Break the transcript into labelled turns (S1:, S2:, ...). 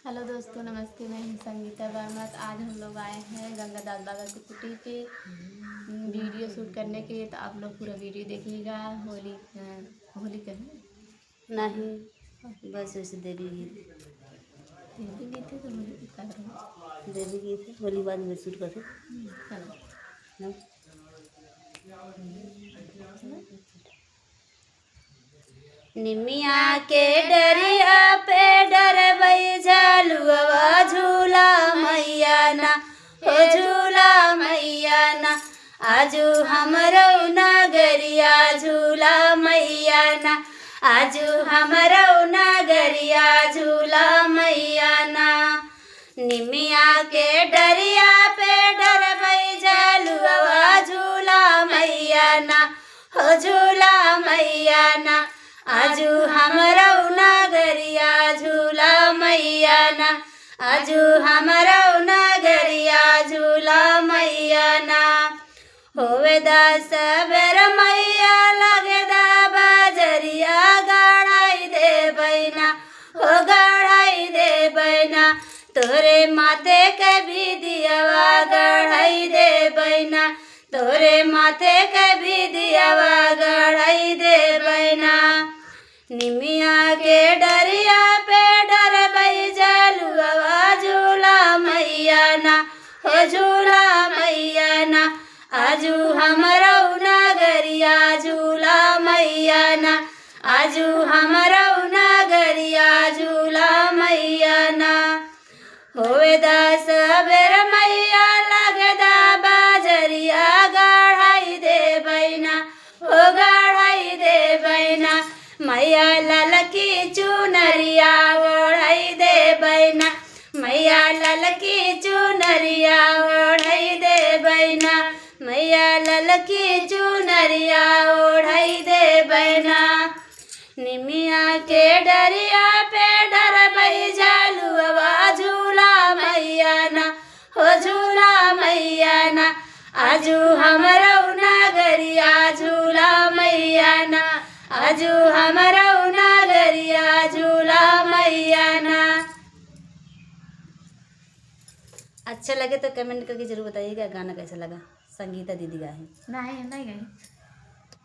S1: Hello दोस्तों, नमस्ते। मैं हूं संगीता वर्मा। तो आज हम लोग आए हैं गंगादास बाबा की कुटी पे वीडियो शूट करने के लिए। तो आप लोग पूरा वीडियो देखिएगा। होली होली कहीं
S2: नहीं, बस वैसे देवी गीत
S1: देवी गए थे तो होली की कर रहे
S2: देवी गीत है। होली बाद में शूट करते
S1: चलो
S2: ना। निमिया के डरिया पे डरबई झलुआ झूला मैया ना, हो झूला मैया ना। आजू हमरो नगरिया झूला मैया ना, आजू हमरो नगरिया झूला मैया ना। निमिया के डरिया पे डरबई झलुआ झूला मैया ना, हो झूला मैया ना। आजू हमरो नगरिया झूला मैया ना, आजू हमरो नगरिया झूला मैया ना। होवे दास बेर मैया लगे दा बजरिया गढ़ाई दे बैना, हो गढ़ाई दे बैना। तोरे माथे के भी दियावा गढ़ाई दे बैना, तोरे माथे के भी दियावा गढ़ाई दे बैना। निमिया के डरिया पे डरबई झलुआ झूला मैया ना, हो झूला मैया ना। आजू हमरो नगरिया झूला मैया ना, आजू हमरो नगरिया झूला मैया ना। होवे दास बेर मैया लगदा बाजरिया गढ़ाई दे बैना, हो गढ़ाई दे बैना। मैया ललकी चुनरिया ओढ़ाई दे बैना, मैया ललकी चुनरिया ओढ़ाई दे बैना, मैया ललकी चुनरिया ओढ़ाई दे बैना। निमिया के डरिया पे डरबई झलुआ झूला मैया ना, हो झूला मैया ना। आजू हमरो नगरिया झूला मैया ना, आजू हमरो नगरिया झूला मैया ना। अच्छा लगे तो कमेंट करके जरूर बताइएगा गाना कैसा लगा। संगीता दीदी गाए।
S1: नहीं गए।